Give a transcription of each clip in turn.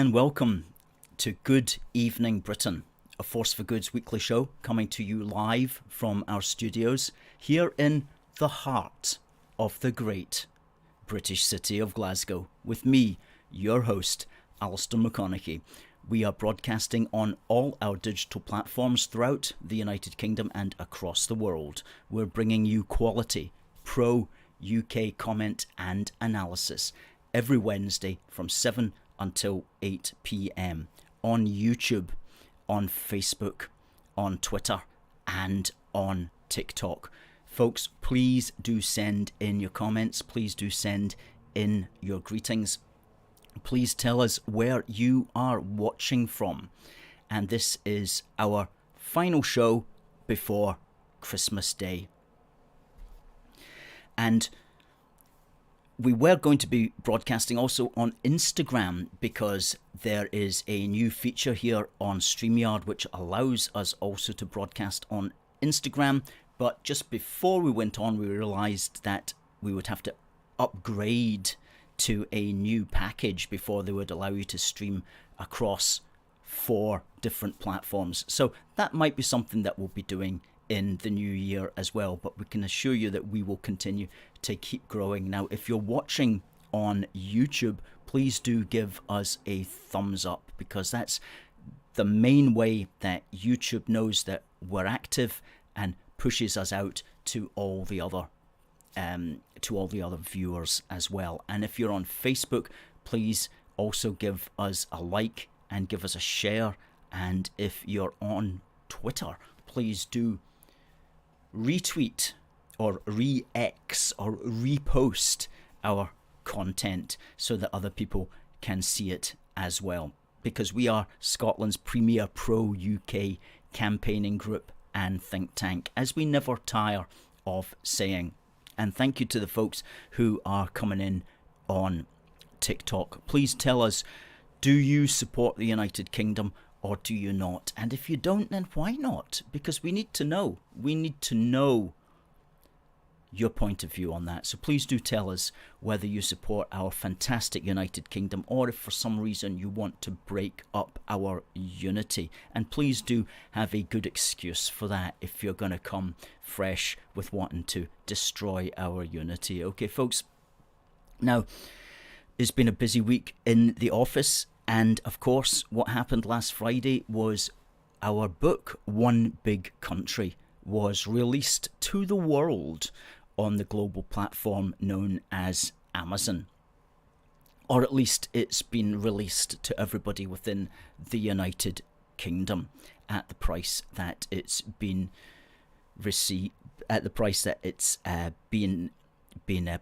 and welcome to Good Evening Britain, a Force for Good's weekly show coming to you live from our studios here in the heart of the great British city of Glasgow, with me, your host, Alistair McConaughey. We are broadcasting on all our digital platforms throughout the United Kingdom and across the world. We're bringing you quality, pro-UK comment and analysis every Wednesday from 7 until 8 p.m. on YouTube, on Facebook, on Twitter, and on TikTok. Folks, please do send in your comments. Please do send in your greetings. Please tell us where you are watching from. And this is our final show before Christmas Day. And we were going to be broadcasting also on Instagram because there is a new feature here on StreamYard which allows us also to broadcast on Instagram. But just before we went on, we realised that we would have to upgrade to a new package before they would allow you to stream across 4 different platforms. So that might be something that we'll be doing in the new year as well, but we can assure you that we will continue to keep growing. Now, if you're watching on YouTube, please do give us a thumbs up, because that's the main way that YouTube knows that we're active and pushes us out to all the other viewers as well. And if you're on Facebook, please also give us a like and give us a share. And if you're on Twitter, please do retweet or re-X or repost our content so that other people can see it as well, because we are Scotland's premier pro-UK campaigning group and think tank, as we never tire of saying. And thank you to the folks who are coming in on TikTok. Please tell us, do you support the United Kingdom or do you not? And if you don't, then why not? Because we need to know. We need to know your point of view on that. So please do tell us whether you support our fantastic United Kingdom or if for some reason you want to break up our unity. And please do have a good excuse for that if you're going to come fresh with wanting to destroy our unity. Okay, folks. Now, it's been a busy week in the office. And of course, what happened last Friday was our book, One Big Country, was released to the world on the global platform known as Amazon. Or at least it's been released to everybody within the United Kingdom at the price that it's been received, at the price that it's been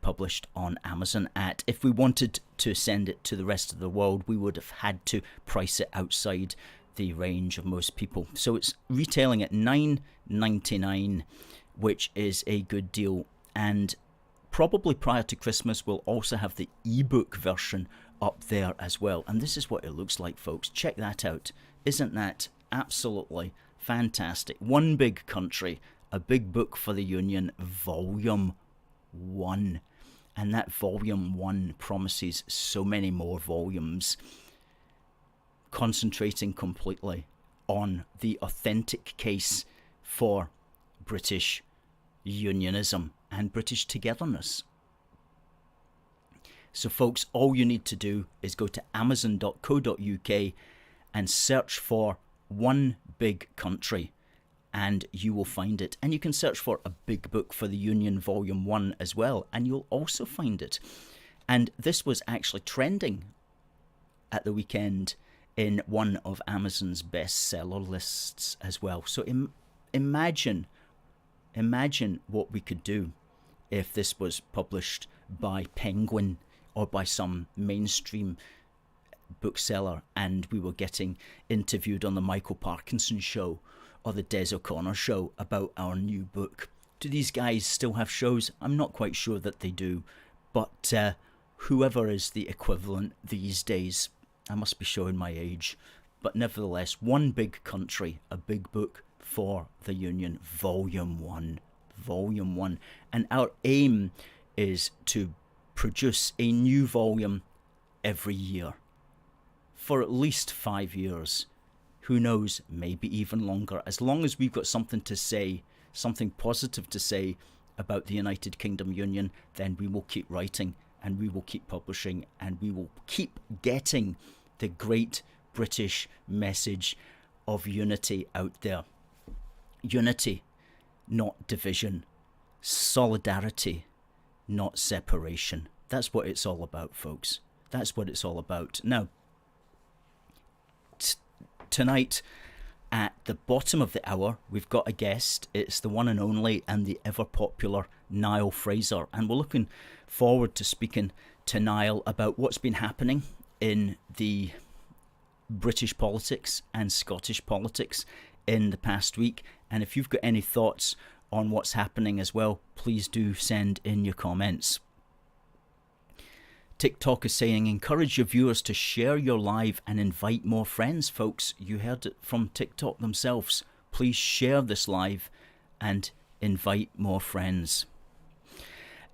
published on Amazon at. If we wanted to send it to the rest of the world, we would have had to price it outside the range of most people. So it's retailing at $9.99, which is a good deal. And probably prior to Christmas, we'll also have the ebook version up there as well. And this is what it looks like, folks. Check that out. Isn't that absolutely fantastic? One Big Country, a big book for the Union, Volume 1. And that Volume 1 promises so many more volumes, concentrating completely on the authentic case for British unionism and British togetherness. So folks, all you need to do is go to amazon.co.uk and search for One Big Country, and you will find it. And you can search for A Big Book for the Union Volume 1 as well, and you'll also find it. And this was actually trending at the weekend in one of Amazon's bestseller lists as well. So imagine what we could do if this was published by Penguin or by some mainstream bookseller and we were getting interviewed on the Michael Parkinson show or the Des O'Connor show about our new book. Do these guys still have shows? I'm not quite sure that they do, but whoever is the equivalent these days, I must be showing my age, but nevertheless, One Big Country, a big book for the Union, Volume 1. And our aim is to produce a new volume every year for at least 5 years. Who knows, maybe even longer. As long as we've got something to say, something positive to say about the United Kingdom Union, then we will keep writing and we will keep publishing and we will keep getting the great British message of unity out there. Unity, not division. Solidarity, not separation. That's what it's all about, folks. That's what it's all about. Now, tonight, at the bottom of the hour, we've got a guest. It's the one and only and the ever-popular Niall Fraser. And we're looking forward to speaking to Niall about what's been happening in the British politics and Scottish politics in the past week. And if you've got any thoughts on what's happening as well, please do send in your comments. TikTok is saying, encourage your viewers to share your live and invite more friends, folks. You heard it from TikTok themselves. Please share this live and invite more friends.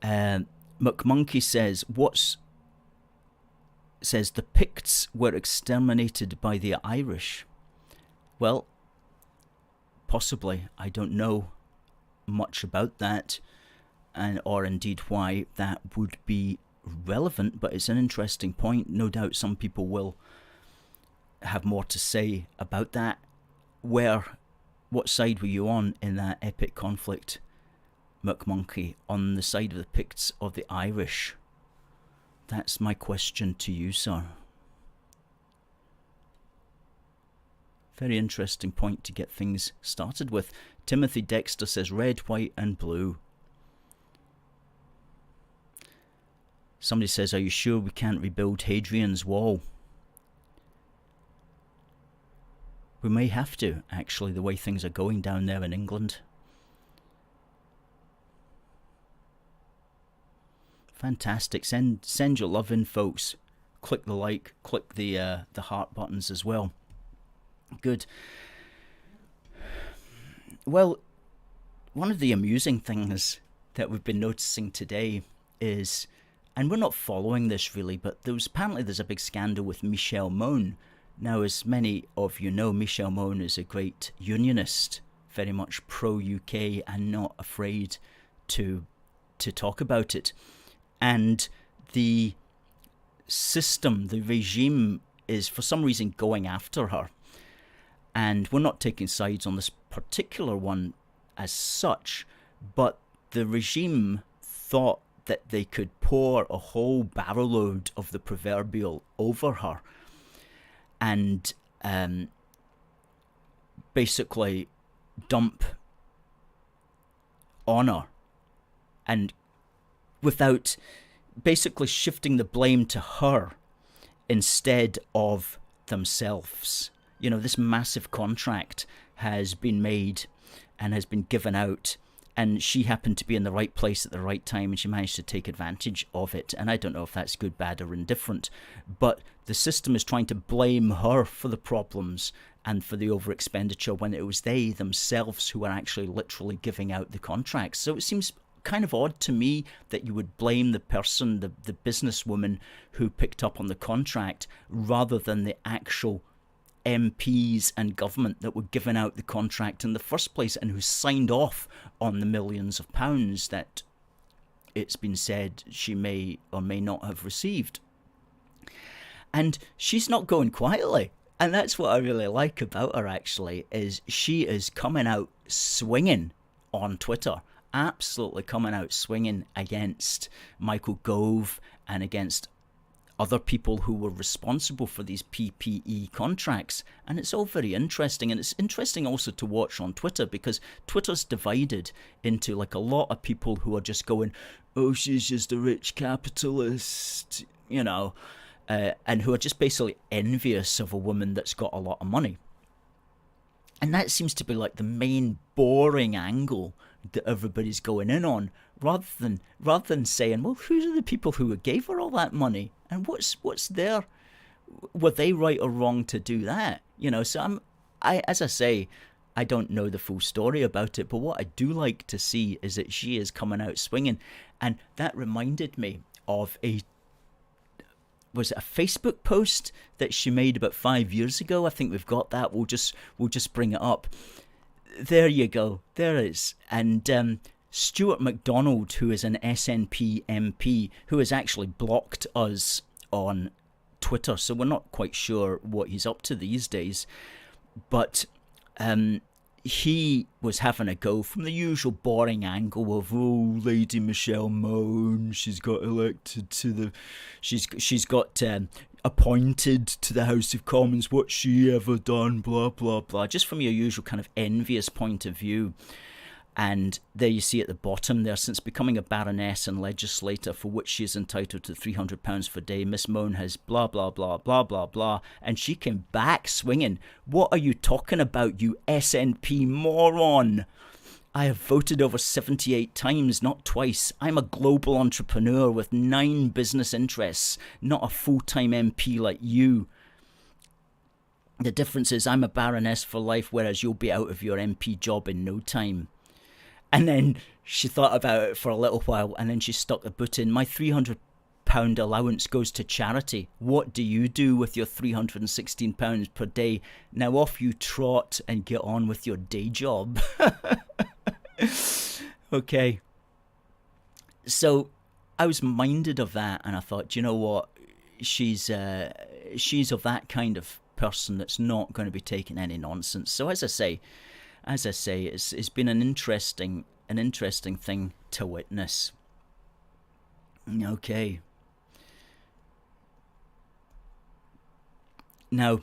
McMonkey says the Pics were exterminated by the Irish. Well, possibly. I don't know much about that, or indeed why that would be relevant, but it's an interesting point. No doubt some people will have more to say about that. What side were you on in that epic conflict, McMonkey? On the side of the Picts or the Irish? That's my question to you, sir. Very interesting point to get things started with. Timothy Dexter says red, white and blue. Somebody says, are you sure we can't rebuild Hadrian's Wall? We may have to, actually, the way things are going down there in England. Fantastic. Send your love in, folks. Click the like, click the heart buttons as well. Good. Well, one of the amusing things that we've been noticing today is, and we're not following this really, but apparently there's a big scandal with Michelle Mone. Now, as many of you know, Michelle Mone is a great unionist, very much pro-UK and not afraid to talk about it. And the system, the regime, is for some reason going after her. And we're not taking sides on this particular one as such, but the regime thought that they could pour a whole barrel load of the proverbial over her and basically dump on her, and without basically shifting the blame to her instead of themselves. You know, this massive contract has been made and has been given out, and she happened to be in the right place at the right time, and she managed to take advantage of it. And I don't know if that's good, bad, or indifferent, but the system is trying to blame her for the problems and for the over expenditure when it was they themselves who were actually literally giving out the contracts. So it seems kind of odd to me that you would blame the person, the businesswoman who picked up on the contract, rather than the actual MPs and government that were giving out the contract in the first place and who signed off on the millions of pounds that it's been said she may or may not have received. And she's not going quietly. And that's what I really like about her, actually, is she is coming out swinging on Twitter. Absolutely coming out swinging against Michael Gove and against other people who were responsible for these PPE contracts. And it's all very interesting. And it's interesting also to watch on Twitter, because Twitter's divided into like a lot of people who are just going, oh, she's just a rich capitalist, you know, and who are just basically envious of a woman that's got a lot of money. And that seems to be like the main boring angle that everybody's going in on, rather than saying, well, who are the people who gave her all that money, and what's their, were they right or wrong to do that? You know, so as I say, I don't know the full story about it, but what I do like to see is that she is coming out swinging, and that reminded me of was it a Facebook post that she made about 5 years ago? I think we've got that. We'll just bring it up. There you go. There it is. And Stuart MacDonald, who is an SNP MP, who has actually blocked us on Twitter, so we're not quite sure what he's up to these days. But he was having a go from the usual boring angle of, oh, Lady Michelle Mone, she's got elected to the, she's got appointed to the House of Commons, what's she ever done, blah blah blah, just from your usual kind of envious point of view. And there you see at the bottom there, since becoming a baroness and legislator for which she is entitled to £300 per day, Miss Mone has blah, blah, blah, blah, blah, blah. And she came back swinging. What are you talking about, you SNP moron? I have voted over 78 times, not twice. I'm a global entrepreneur with 9 business interests, not a full-time MP like you. The difference is I'm a baroness for life, whereas you'll be out of your MP job in no time. And then she thought about it for a little while, and then she stuck the boot in. My £300 allowance goes to charity. What do you do with your £316 per day? Now off you trot and get on with your day job. Okay. So I was minded of that, and I thought, you know what? She's of that kind of person that's not going to be taking any nonsense. So as I say, it's been an interesting thing to witness. Okay. Now,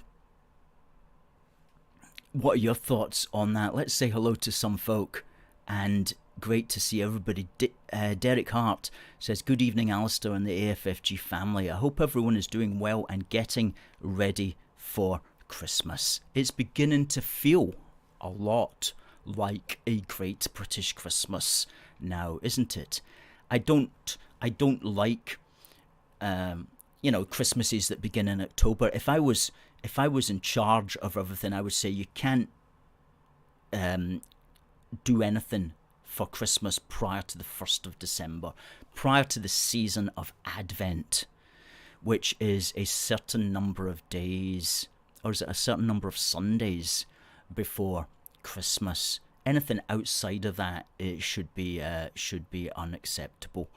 what are your thoughts on that? Let's say hello to some folk, and great to see everybody. Derek Hart says, good evening, Alistair and the AFFG family. I hope everyone is doing well and getting ready for Christmas. It's beginning to feel a lot like a great British Christmas now, isn't it? I don't like Christmases that begin in October. If I was in charge of everything, I would say you can't do anything for Christmas prior to the 1st of December, prior to the season of Advent, which is a certain number of days, or is it a certain number of Sundays before Christmas. Anything outside of that, it should be unacceptable,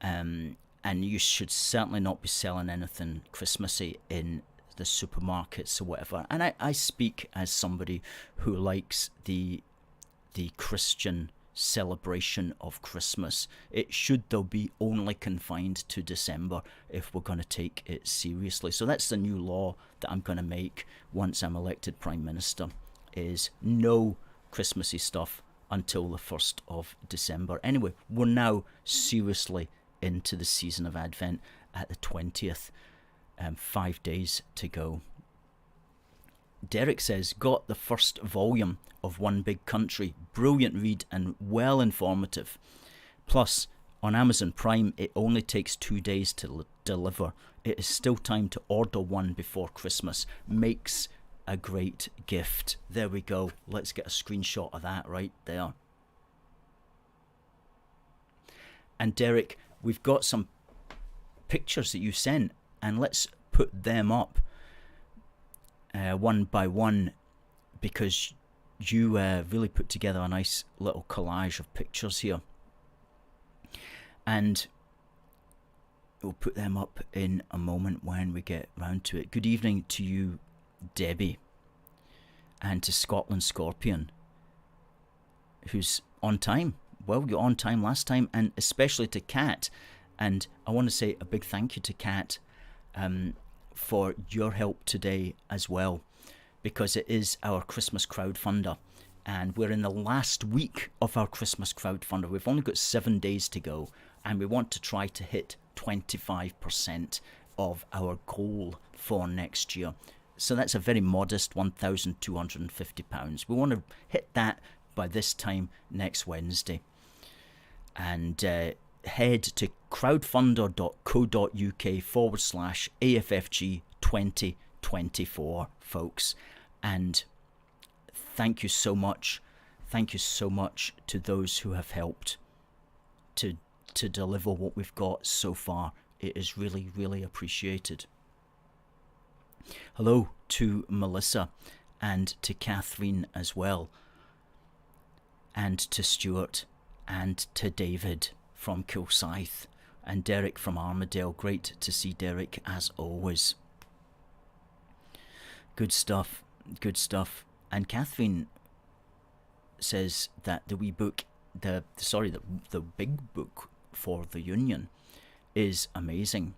and you should certainly not be selling anything Christmassy in the supermarkets or whatever. And I speak as somebody who likes the Christian celebration of Christmas. It should, though, be only confined to December if we're going to take it seriously. So that's the new law that I'm going to make once I'm elected Prime Minister, is no Christmassy stuff until the 1st of December. Anyway, we're now seriously into the season of Advent at the 20th. 5 days to go. Derek says, got the first volume of One Big Country. Brilliant read and well informative. Plus, on Amazon Prime, it only takes 2 days to deliver. It is still time to order one before Christmas. Makes a great gift. There we go. Let's get a screenshot of that right there. And Derek, we've got some pictures that you sent, and let's put them up one by one, because you really put together a nice little collage of pictures here, and we'll put them up in a moment when we get round to it. Good evening to you, Debbie, and to Scotland Scorpion, who's on time. Well, you're on time last time, and especially to Kat. And I want to say a big thank you to Kat for your help today as well, because it is our Christmas Crowdfunder, and we're in the last week of our Christmas Crowdfunder. We've only got 7 days to go, and we want to try to hit 25% of our goal for next year. So that's a very modest £1,250. We want to hit that by this time next Wednesday. And head to crowdfunder.co.uk/AFFG 2024, folks. And thank you so much. Thank you so much to those who have helped to deliver what we've got so far It is really, really appreciated. Hello to Melissa and to Catherine as well, and to Stuart and to David from Kilsyth and Derek from Armadale. Great to see Derek as always. Good stuff, good stuff. And Catherine says that the wee book, the big book for the Union is amazing.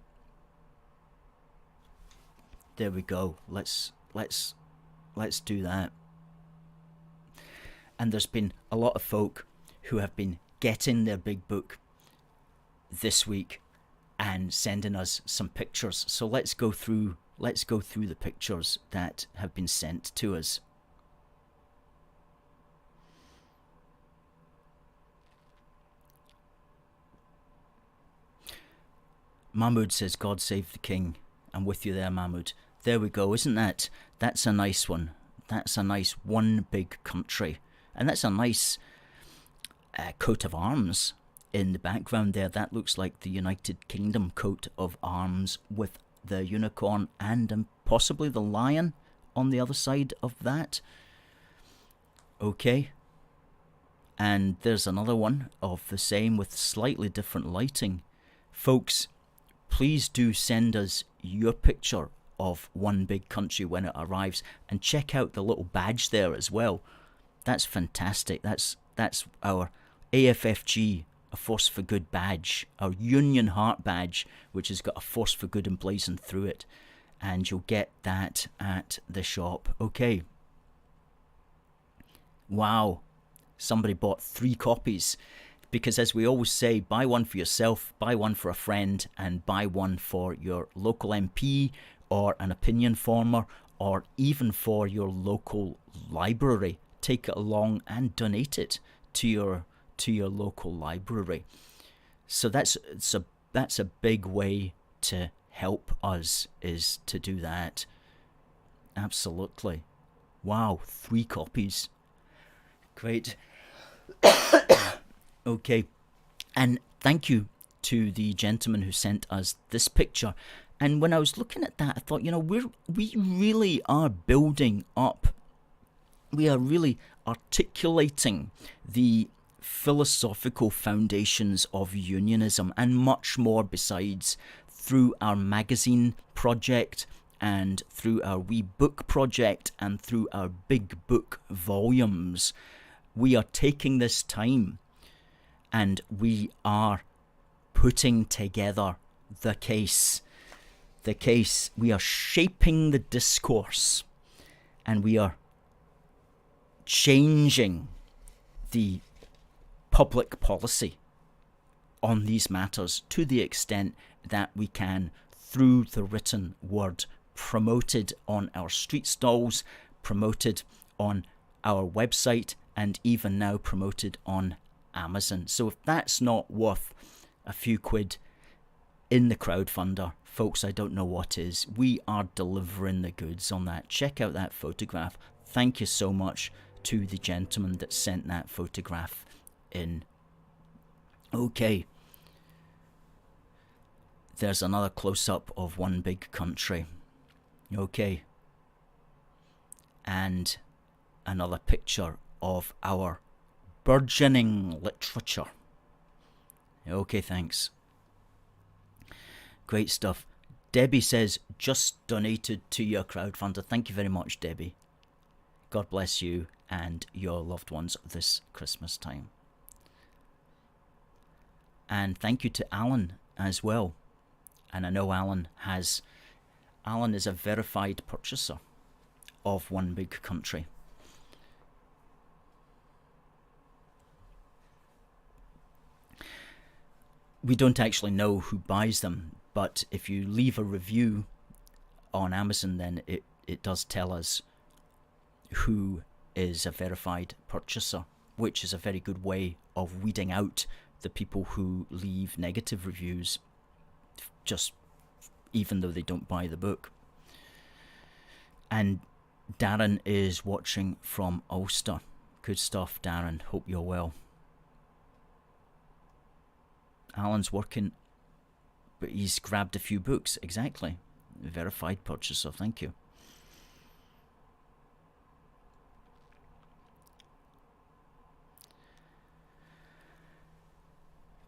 There we go. Let's do that. And there's been a lot of folk who have been getting their big book this week and sending us some pictures. So let's go through the pictures that have been sent to us. Mahmood says, God save the king. I'm with you there, Mahmood. There we go. That's a nice one. That's a nice one big country. And that's a nice coat of arms in the background there. That looks like the United Kingdom coat of arms with the unicorn and possibly the lion on the other side of that. Okay. And there's another one of the same with slightly different lighting. Folks, please do send us your picture of one big country when it arrives, and check out the little badge there as well. That's fantastic. That's our AFFG, a Force for Good badge, our Union Heart badge, which has got a Force for Good emblazoned through it, and you'll get that at the shop. Okay. Wow. Somebody bought 3 copies. Because as we always say, buy one for yourself, buy one for a friend, and buy one for your local MP or an opinion former, or even for your local library. Take it along and donate it to your local library. So that's a big way to help us, is to do that. Absolutely. Wow, 3 copies. Great. Okay, and thank you to the gentleman who sent us this picture. And when I was looking at that, I thought, we really are building up. We are really articulating the philosophical foundations of unionism and much more besides through our magazine project and through our wee book project and through our big book volumes. We are taking this time and we are putting together the case. The case. We are shaping the discourse, and we are changing the public policy on these matters to the extent that we can through the written word, promoted on our street stalls, promoted on our website, and even now promoted on Amazon. So if that's not worth a few quid in the crowdfunder, folks, I don't know what is. We are delivering the goods on that. Check out that photograph. Thank you so much to the gentleman that sent that photograph in. Okay. There's another close-up of one big country. Okay. And another picture of our burgeoning literature. Okay, thanks. Great stuff. Debbie says, just donated to your crowdfunder. Thank you very much, Debbie. God bless you and your loved ones this Christmas time. And thank you to Alan as well. And I know Alan is a verified purchaser of One Big Country. We don't actually know who buys them, but if you leave a review on Amazon, then it does tell us who is a verified purchaser, which is a very good way of weeding out the people who leave negative reviews, just even though they don't buy the book. And Darren is watching from Ulster. Good stuff, Darren. Hope you're well. Alan's working But he's grabbed a few books, exactly. Verified purchaser, thank you.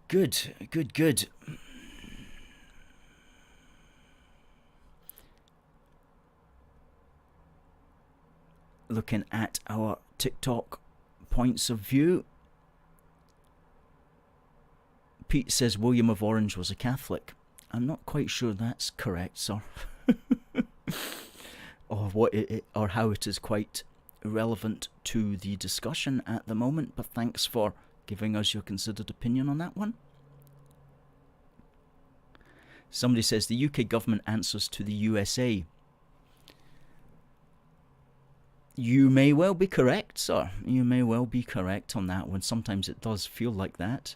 Good, good, good. Looking at our TikTok points of view. Pete says William of Orange was a Catholic. I'm not quite sure that's correct, sir. or how it is quite irrelevant to the discussion at the moment, but thanks for giving us your considered opinion on that one. Somebody says the UK government answers to the USA. You may well be correct, sir. You may well be correct on that one. Sometimes it does feel like that.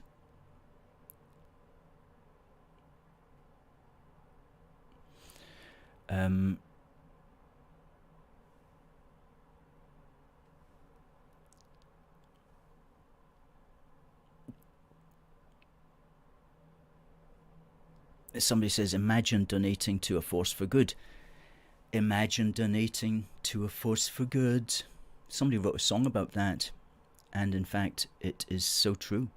Somebody says, imagine donating to a force for good. Imagine donating to a force for good. Somebody wrote a song about that. And in fact, it is so true.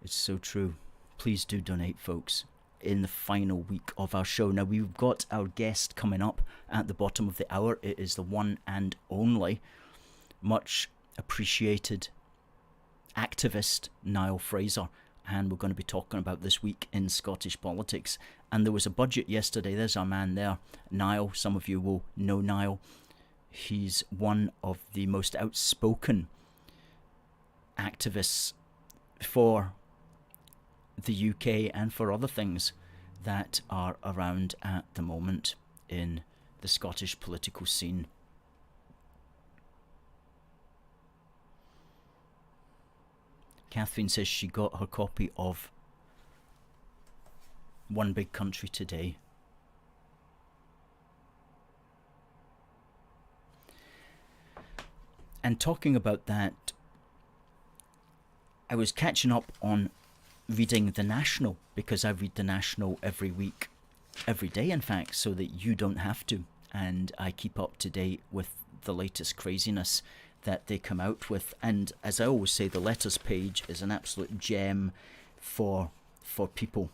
It's so true. Please do donate, folks, in the final week of our show. Now, we've got our guest coming up at the bottom of the hour. It is the one and only, much appreciated activist Niall Fraser. And we're going to be talking about this week in Scottish politics. And there was a budget yesterday. There's our man there, Niall. Some of you will know Niall. He's one of the most outspoken activists for the UK and for other things that are around at the moment in the Scottish political scene. Catherine says she got her copy of One Big Country today. And talking about that, I was catching up on reading The National, because I read The National every week, every day in fact, so that you don't have to. And I keep up to date with the latest craziness that they come out with. And as I always say, the letters page is an absolute gem for people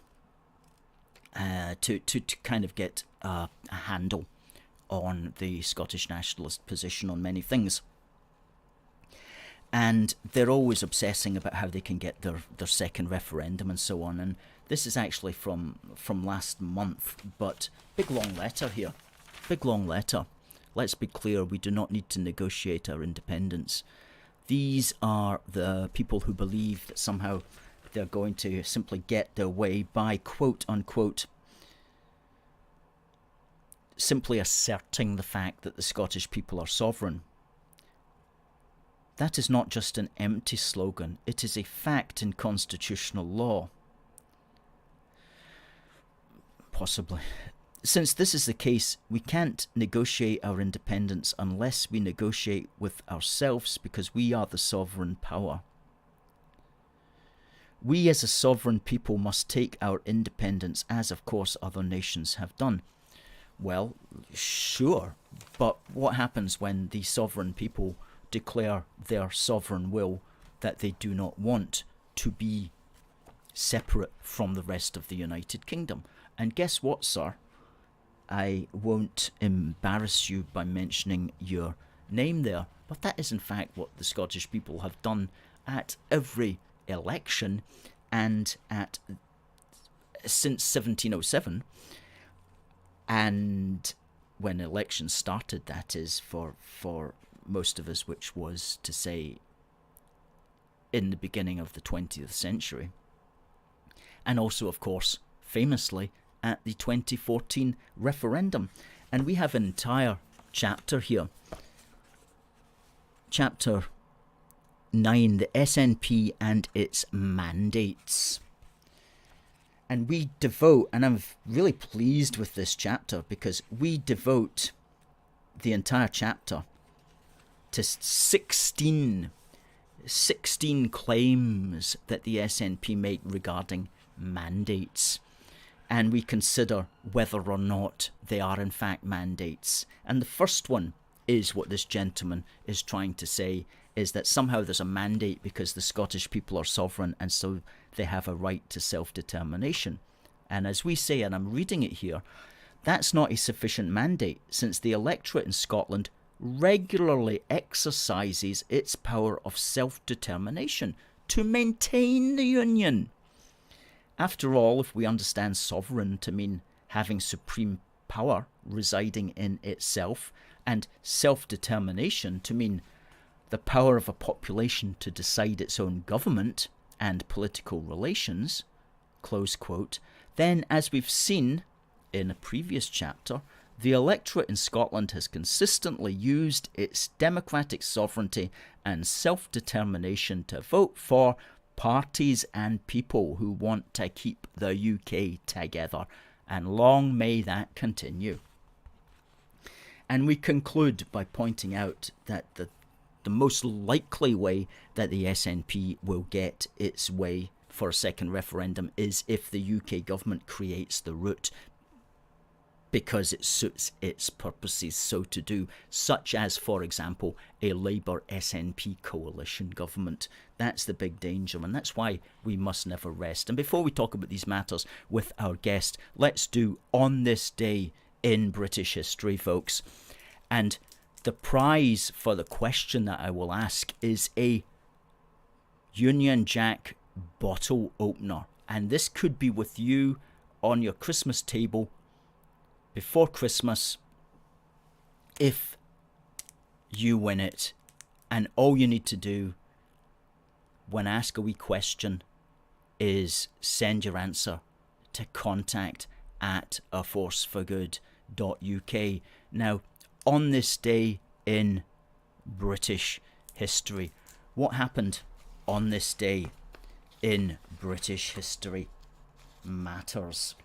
to kind of get a handle on the Scottish nationalist position on many things. And they're always obsessing about how they can get their second referendum and so on. And this is actually from last month, but big long letter here. Big long letter. Let's be clear, we do not need to negotiate our independence. These are the people who believe that somehow they're going to simply get their way by, quote unquote, simply asserting the fact that the Scottish people are sovereign. That is not just an empty slogan, it is a fact in constitutional law. Possibly. Since this is the case, we can't negotiate our independence unless we negotiate with ourselves, because we are the sovereign power. We as a sovereign people must take our independence, as of course other nations have done. Well, sure, but what happens when the sovereign people declare their sovereign will that they do not want to be separate from the rest of the United Kingdom? And guess what, sir? I won't embarrass you by mentioning your name there, but that is in fact what the Scottish people have done at every election, and since 1707, and when elections started, that is, for most of us, which was to say in the beginning of the 20th century, and also of course famously at the 2014 referendum. And we have an entire chapter here. Chapter 9, the SNP and its mandates. And we devote, and I'm really pleased with this chapter, because we devote the entire chapter to 16 claims that the SNP make regarding mandates. and we consider whether or not they are in fact mandates. And the first one is what this gentleman is trying to say, is that somehow there's a mandate because the Scottish people are sovereign and so they have a right to self-determination. And as we say, and I'm reading it here, that's not a sufficient mandate, since the electorate in Scotland regularly exercises its power of self-determination to maintain the Union. After all, if we understand sovereign to mean having supreme power residing in itself, and self-determination to mean the power of a population to decide its own government and political relations, close quote, then, as we've seen in a previous chapter, the electorate in Scotland has consistently used its democratic sovereignty and self-determination to vote for parties and people who want to keep the UK together, and long may that continue. And we conclude by pointing out that the most likely way that the SNP will get its way for a second referendum is if the UK government creates the route, because it suits its purposes so to do, such as, for example, a Labour SNP coalition government. That's the big danger, and that's why we must never rest. And before we talk about these matters with our guest, let's do On This Day in British History, folks. And the prize for the question that I will ask is a Union Jack bottle opener. And this could be with you on your Christmas table before Christmas if you win it. And all you need to do when asked a wee question is send your answer to contact@aforceforgood.uk. Now, on this day in British history, what happened on this day in British history matters.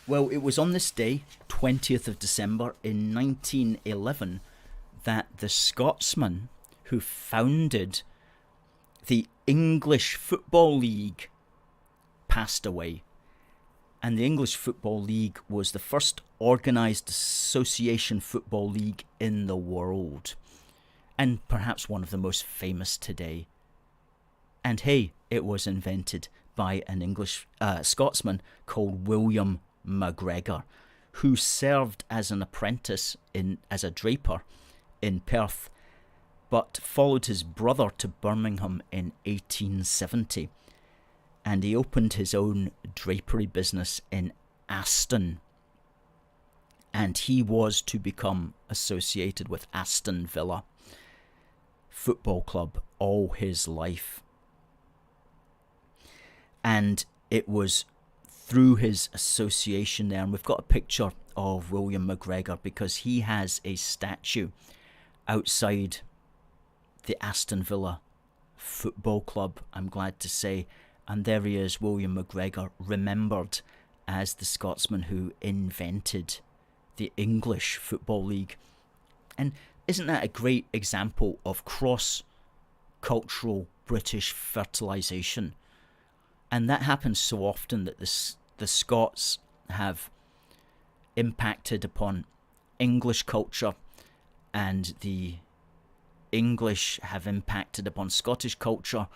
Well, it was on this day, 20th of December in 1911, that the Scotsman who founded the English Football League passed away. And the English Football League was the first organised association football league in the world, and perhaps one of the most famous today. And hey, it was invented by an English Scotsman called William McGregor, who served as an apprentice as a draper in Perth, but followed his brother to Birmingham in 1870, and he opened his own drapery business in Aston, and he was to become associated with Aston Villa Football Club all his life. And it was through his association there, and we've got a picture of William McGregor because he has a statue outside the Aston Villa Football Club, I'm glad to say, and there he is, William McGregor, remembered as the Scotsman who invented the English Football League. And isn't that a great example of cross-cultural British fertilisation? And that happens so often that the Scots have impacted upon English culture, and the English have impacted upon Scottish culture,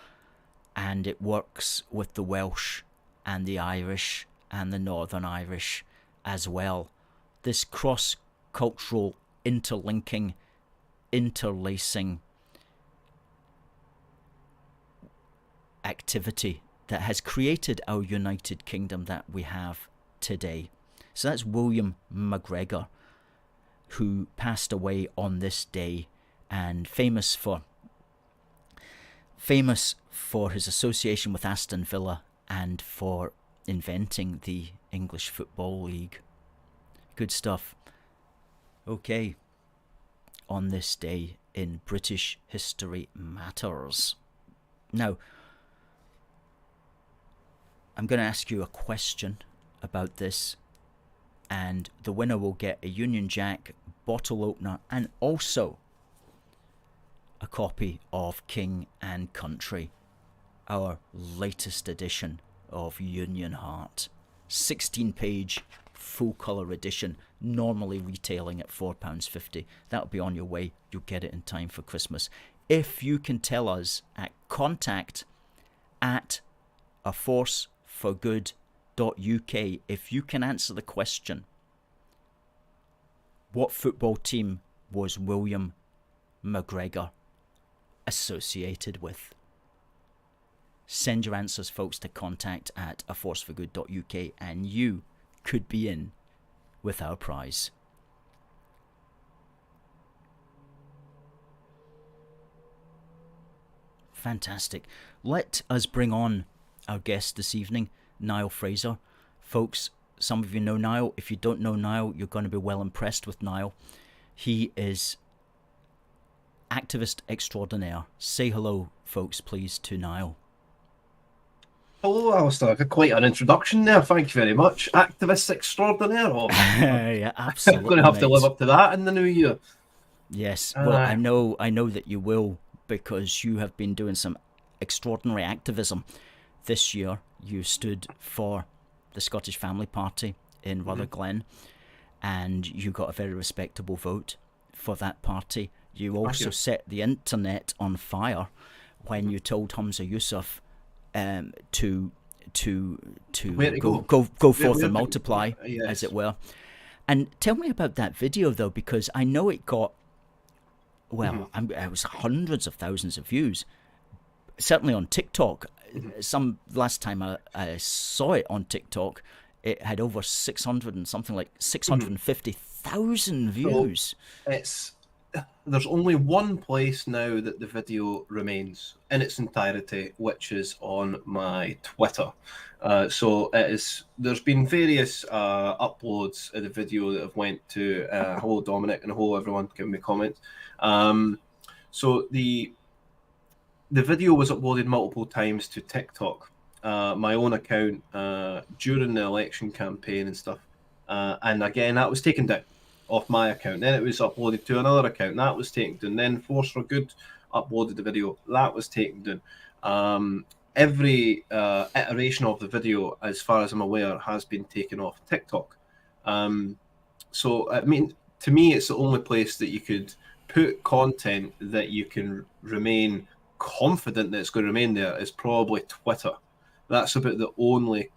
and it works with the Welsh and the Irish and the Northern Irish as well. This cross-cultural interlinking, interlacing activity that has created our United Kingdom that we have today. So that's William McGregor, who passed away on this day, and famous for his association with Aston Villa and for inventing the English Football League. Good stuff. Okay, on this day in British History Matters. Now, I'm going to ask you a question about this, and the winner will get a Union Jack bottle opener and also a copy of King and Country, our latest edition of Union Heart. 16-page full colour edition, normally retailing at £4.50. That'll be on your way. You'll get it in time for Christmas. If you can tell us at contact@aforceforgood.uk, if you can answer the question, what football team was William McGregor associated with? Send your answers, folks, to contact@aforceforgood.uk, and you could be in with our prize. Fantastic. Let us bring on our guest this evening, Niall Fraser. Folks, some of you know Niall. If you don't know Niall, you're going to be well impressed with Niall. He is activist extraordinaire. Say hello, folks, please, to Niall. Hello, Alistair. Quite an introduction there. Thank you very much. Activist extraordinaire. Oh, yeah, absolutely. I'm going to have to live up to that in the new year. Yes. Well, I know that you will, because you have been doing some extraordinary activism this year. You stood for the Scottish Family Party in Rutherglen, and you got a very respectable vote for that party. You also set the internet on fire when you told Humza Yousaf to go forth and multiply, as it were. And tell me about that video, though, because I know it got, well, it was hundreds of thousands of views, certainly on TikTok. Last time I saw it on TikTok, it had over 600 and something like 650,000 views. So there's only one place now that the video remains in its entirety, which is on my Twitter. So there's been various uploads of the video that have went to hello Dominic and hello everyone giving me comments. So the video was uploaded multiple times to TikTok, my own account, during the election campaign and stuff. And again, that was taken down off my account. Then it was uploaded to another account. That was taken down. Then Force for Good uploaded the video. That was taken down. Every iteration of the video, as far as I'm aware, has been taken off TikTok. So, I mean, to me, it's the only place that you could put content that you can remain confident that it's going to remain there is probably Twitter. That's about the only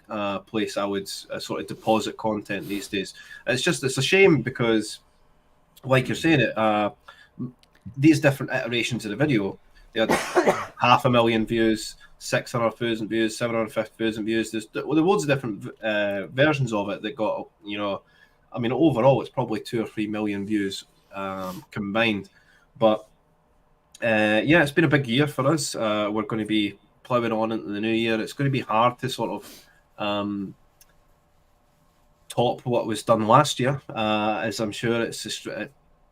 place I would sort of deposit content these days. It's a shame because, like you're saying, these different iterations of the video, they had 500,000 views, 600,000 views, 750,000 views. There's loads of different versions of it that got, I mean, overall it's probably 2 or 3 million views combined. But yeah, it's been a big year for us. We're going to be ploughing on into the new year. It's going to be hard to sort of top what was done last year, as I'm sure it's just,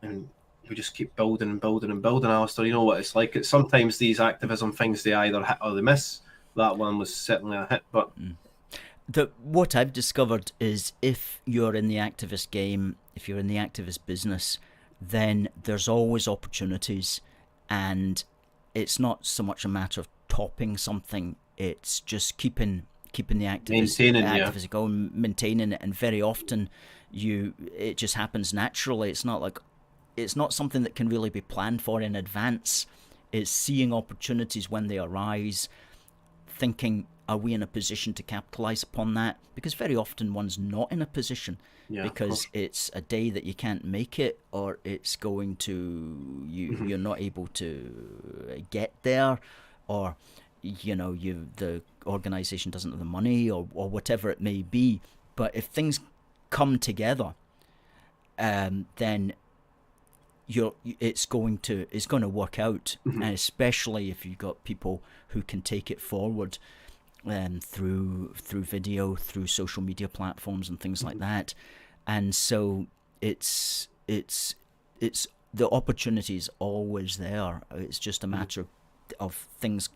and we just keep building and building and building. Alistair, you know what it's like. It's sometimes these activism things, they either hit or they miss. That one was certainly a hit, but what I've discovered is if you're in the activist game, if you're in the activist business, then there's always opportunities, and it's not so much a matter of topping something, it's just keeping the activism going, maintaining it, and very often it just happens naturally. It's not something that can really be planned for in advance. It's seeing opportunities when they arise, thinking, are we in a position to capitalize upon that? Because very often one's not in a position, because it's a day that you can't make it, or it's going to you're not able to get there, or the organization doesn't have the money, or whatever it may be. But if things come together, then it's going to work out, and especially if you've got people who can take it forward through video, through social media platforms and things like that. And so it's the opportunity is always there. It's just a matter of things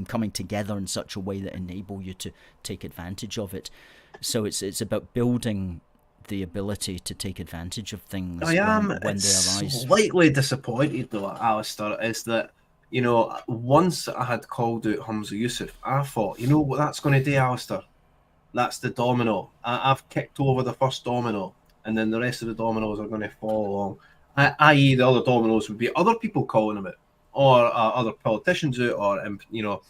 coming together in such a way that enable you to take advantage of it. So it's about building the ability to take advantage of things when they arise. Slightly disappointed though, Alistair, is that you know, once I had called out Hamza Yusuf, I thought, you know what that's going to do, Alistair? That's the domino. I've kicked over the first domino, and then the rest of the dominoes are going to fall along. I.e., the other dominoes would be other people calling him it, or other politicians out, or you know,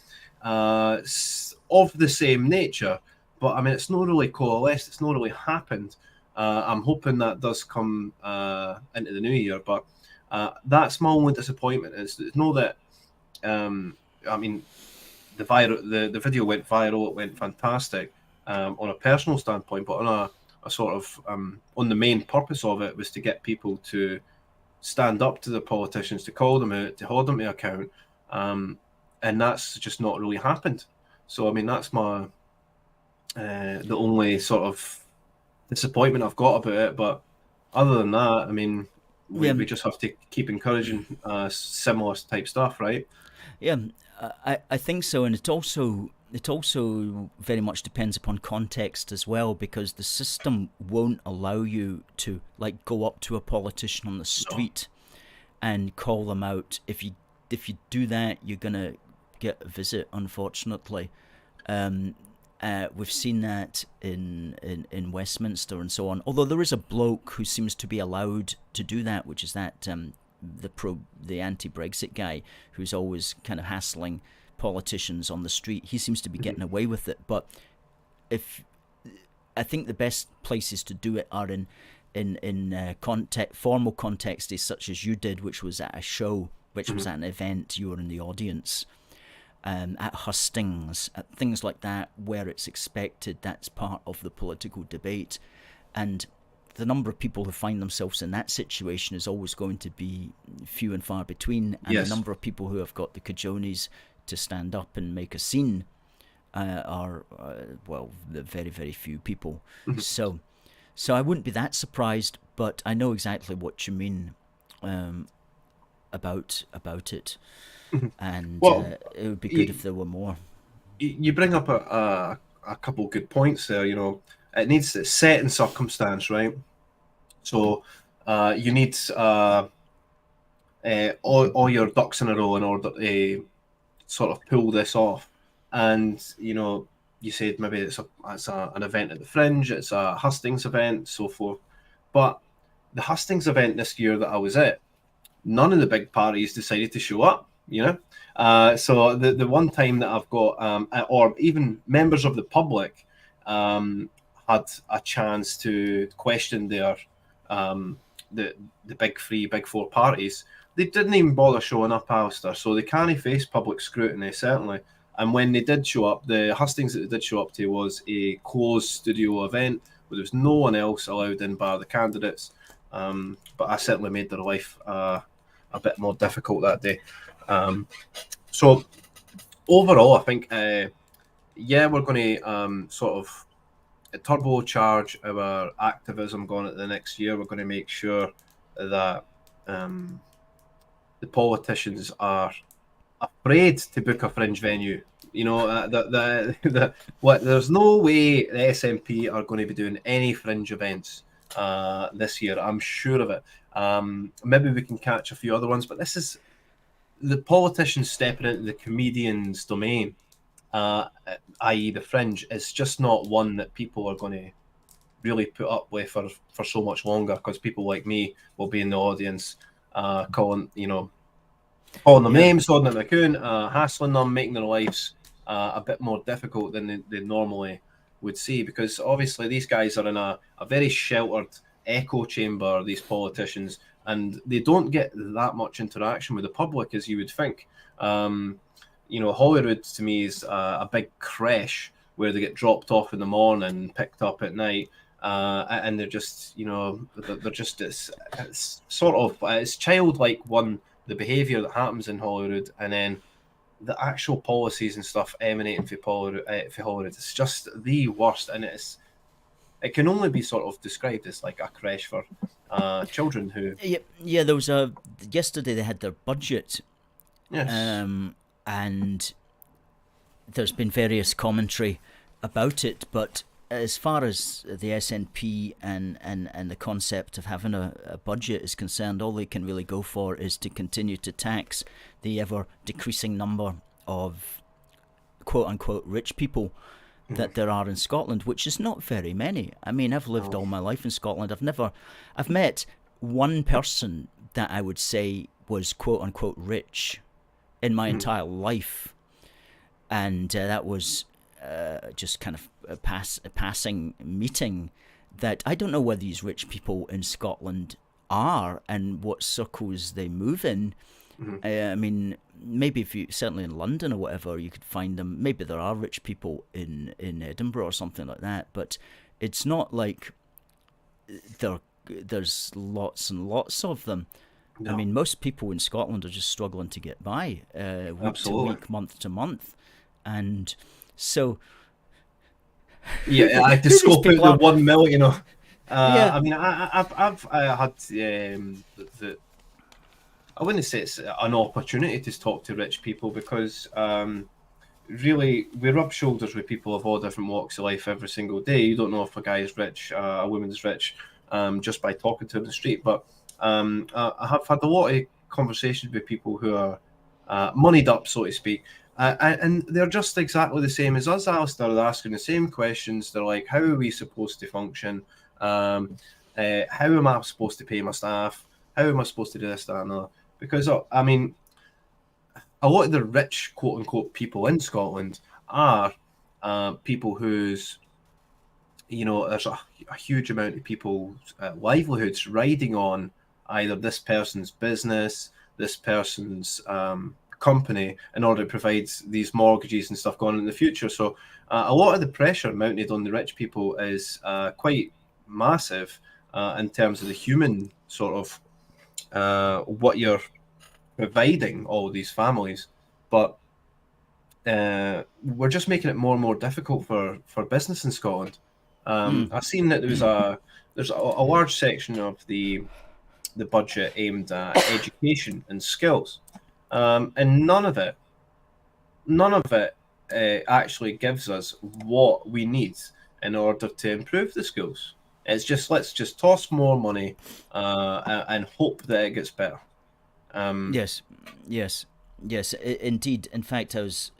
of the same nature. But I mean, it's not really coalesced. It's not really happened. I'm hoping that does come into the new year, but that's my only disappointment. Is know that I mean, the video went viral. It went fantastic on a personal standpoint, but on a sort of on the main purpose of it was to get people to stand up to the politicians, to call them out, to hold them to account, and that's just not really happened. So I mean, that's my the only sort of disappointment I've got about it. But other than that, I mean, we just have to keep encouraging similar type stuff, right? Yeah, I think so, and it also very much depends upon context as well, because the system won't allow you to like go up to a politician on the street and call them out. If you do that, you're gonna get a visit, unfortunately. We've seen that in Westminster and so on. Although there is a bloke who seems to be allowed to do that, which is that the anti-Brexit guy who's always kind of hassling politicians on the street. He seems to be getting away with it. But I think the best places to do it are in formal contexts such as you did, which was at a show, which was at an event. You were in the audience. At hustings, at things like that, where it's expected, that's part of the political debate. And the number of people who find themselves in that situation is always going to be few and far between. And the number of people who have got the cajones to stand up and make a scene are, well, the very, very few people. So I wouldn't be that surprised, but I know exactly what you mean about it. And it would be good if there were more. You bring up a couple good points there. You know, it needs to set in circumstance, right? So you need all your ducks in a row in order to sort of pull this off. And you know, you said maybe it's an event at the Fringe, it's a hustings event, so forth. But the hustings event this year that I was at, none of the big parties decided to show up. You know, so the one time that I've got, or even members of the public, had a chance to question their the big three, big four parties. They didn't even bother showing up, Alistair. So they can't face public scrutiny, certainly. And when they did show up, the hustings that they did show up to was a closed studio event where there was no one else allowed in bar the candidates. But I certainly made their life a bit more difficult that day. So overall, I think, we're going to sort of turbocharge our activism going into the next year. We're going to make sure that the politicians are afraid to book a Fringe venue. You know, there's no way the SNP are going to be doing any Fringe events this year. I'm sure of it. Maybe we can catch a few other ones, but this is the politicians stepping into the comedians' domain, i.e. the Fringe, is just not one that people are going to really put up with for so much longer, because people like me will be in the audience calling them names, holding them a coon, hassling them, making their lives a bit more difficult than they normally would see, because obviously these guys are in a very sheltered echo chamber, these politicians, and they don't get that much interaction with the public as you would think. Holyrood to me is a big creche where they get dropped off in the morning, picked up at night, and they're just, they're just it's sort of it's childlike the behaviour that happens in Holyrood, and then the actual policies and stuff emanating from Holyrood. It's just the worst, and it can only be sort of described as like a creche for children who. Yeah. There was yesterday they had their budget. Yes. And there's been various commentary about it, but as far as the SNP and the concept of having a budget is concerned, all they can really go for is to continue to tax the ever decreasing number of quote unquote rich people that there are in Scotland, which is not very many. I mean, I've lived all my life in Scotland. I've met one person that I would say was quote unquote rich in my entire life, and that was just kind of a passing meeting. That I don't know where these rich people in Scotland are and what circles they move in. I mean, maybe certainly in London or whatever, you could find them. Maybe there are rich people in Edinburgh or something like that, but it's not like there's lots and lots of them. No. I mean, most people in Scotland are just struggling to get by week to week, month to month, and so yeah, I had to scope out the 1 million. You know, I mean, I've had the I wouldn't say it's an opportunity to talk to rich people, because really we rub shoulders with people of all different walks of life every single day. You don't know if a guy is rich, a woman is rich, just by talking to them in the street. But I have had a lot of conversations with people who are moneyed up, so to speak, and they're just exactly the same as us, Alistair. They're asking the same questions. They're like, how are we supposed to function? How am I supposed to pay my staff? How am I supposed to do this, that, and that? Because, I mean, a lot of the rich, quote-unquote, people in Scotland are people whose, you know, there's a huge amount of people's livelihoods riding on either this person's business, this person's company, in order to provide these mortgages and stuff going on in the future. So a lot of the pressure mounted on the rich people is quite massive in terms of the human sort of what you're providing all these families, but we're just making it more and more difficult for business in Scotland. I've seen that there's a large section of the budget aimed at education and skills, and none of it actually gives us what we need in order to improve the schools. It's just, let's just toss more money and hope that it gets better. Yes, indeed. In fact, I was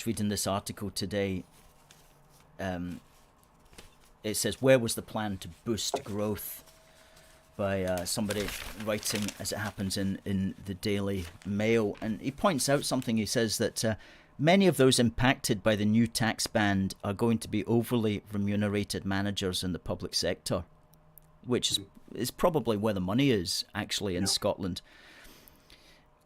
reading this article today. It says, "Where was the plan to boost growth?" by somebody writing, as it happens, in the Daily Mail, and he points out something. He says that many of those impacted by the new tax band are going to be overly remunerated managers in the public sector, which is probably where the money is, actually, in Scotland.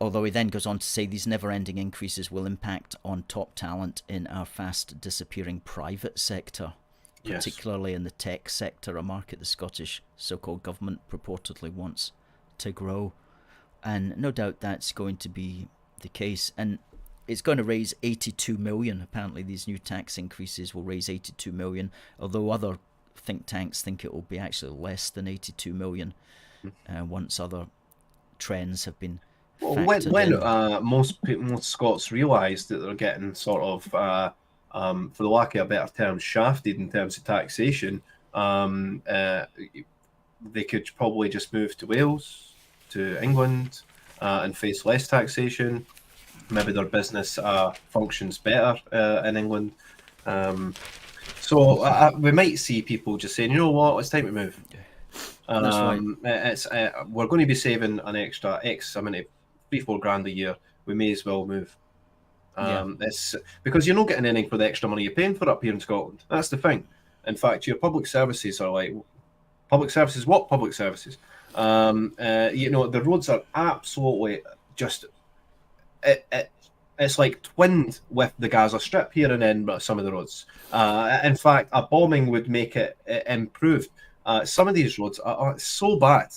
Although he then goes on to say these never-ending increases will impact on top talent in our fast-disappearing private sector, particularly in the tech sector, a market the Scottish so-called government purportedly wants to grow. And no doubt that's going to be the case. And it's going to raise 82 million. Apparently these new tax increases will raise 82 million, although other think tanks think it will be actually less than 82 million once other trends have been factored when most Scots realise that they're getting sort of, for the lack of a better term, shafted in terms of taxation, they could probably just move to Wales, to England, and face less taxation. Maybe their business functions better in England. So we might see people just saying, you know what, it's time to move. That's right. We're going to be saving an extra X amount of $3-4 grand a year. We may as well move. It's because you're not getting anything for the extra money you're paying for up here in Scotland. That's the thing. In fact, your public services are like, public services? What public services? You know, the roads are absolutely just, it's like twinned with the Gaza Strip here in Edinburgh, some of the roads. In fact, a bombing would make it improved. Some of these roads are so bad.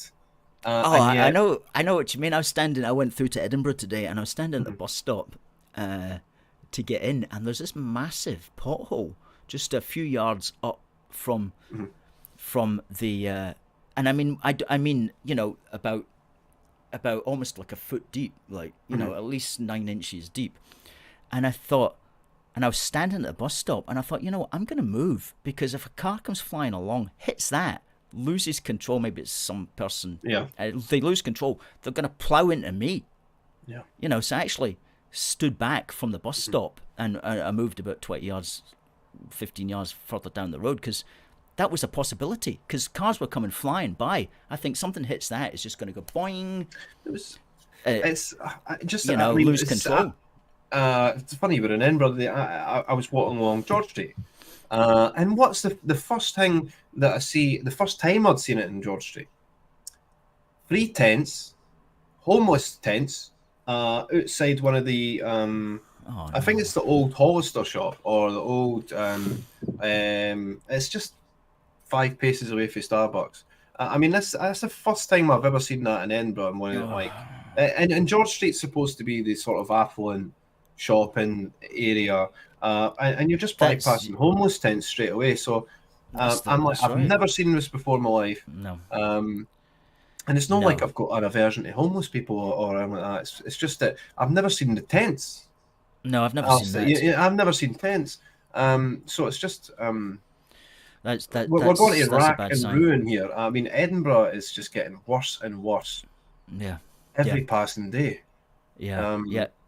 I know what you mean. I went through to Edinburgh today, and I was standing at the bus stop to get in, and there's this massive pothole just a few yards up from the and I mean you know, about almost like a foot deep, like, you know, at least 9 inches deep. And I thought, and I was standing at the bus stop, and I thought, you know what, I'm going to move, because if a car comes flying along, hits that, loses control, maybe it's some person, they lose control, they're going to plow into me. Yeah. You know, so I actually stood back from the bus stop, and I moved about 20 yards, 15 yards further down the road, because that was a possibility, because cars were coming flying by. I think something hits that, it's just going to go boing. It's just, you know, I mean, lose control. It's funny, we're in Edinburgh. I was walking along George Street, and what's the first thing that I see? The first time I'd seen it in George Street: 3 tents, homeless tents, outside one of the. I think it's the old Hollister shop, or the old. It's just 5 paces away from Starbucks. I mean, that's the first time I've ever seen that in Edinburgh. And George Street's supposed to be the sort of affluent shopping area, and you're just bypassing homeless tents straight away. So I'm like, I've never seen this before in my life. No. And it's not like I've got an aversion to homeless people or anything like that. It's just that I've never seen the tents. No, I've never seen that. Yeah, I've never seen tents. So it's just we're going to rack and ruin here. I mean, Edinburgh is just getting worse and worse. Yeah. Every passing day. Yeah.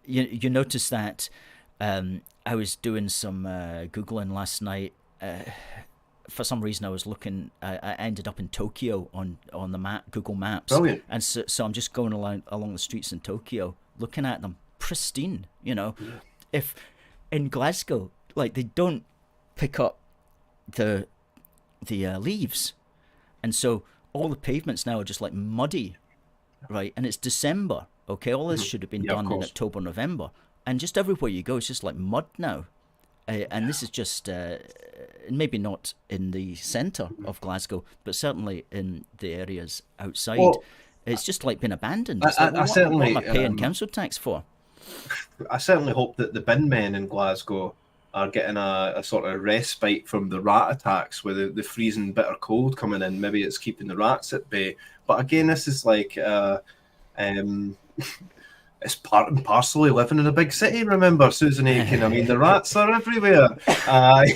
You notice that I was doing some Googling last night. For some reason, I was looking. I ended up in Tokyo on the map, Google Maps. Brilliant. And so I'm just going along the streets in Tokyo, looking at them, pristine. You know, if in Glasgow, like, they don't pick up the leaves, and so all the pavements now are just like muddy, right? And it's December. Okay, all this should have been done in October, November, and just everywhere you go, it's just like mud now. And this is just maybe not in the centre of Glasgow, but certainly in the areas outside. Well, it's just like been abandoned. What am I paying council tax for? I certainly hope that the bin men in Glasgow are getting a sort of respite from the rat attacks with the freezing bitter cold coming in. Maybe it's keeping the rats at bay. But again, this is like... it's part and parcel of living in a big city, remember, Susan Aiken? I mean, the rats are everywhere.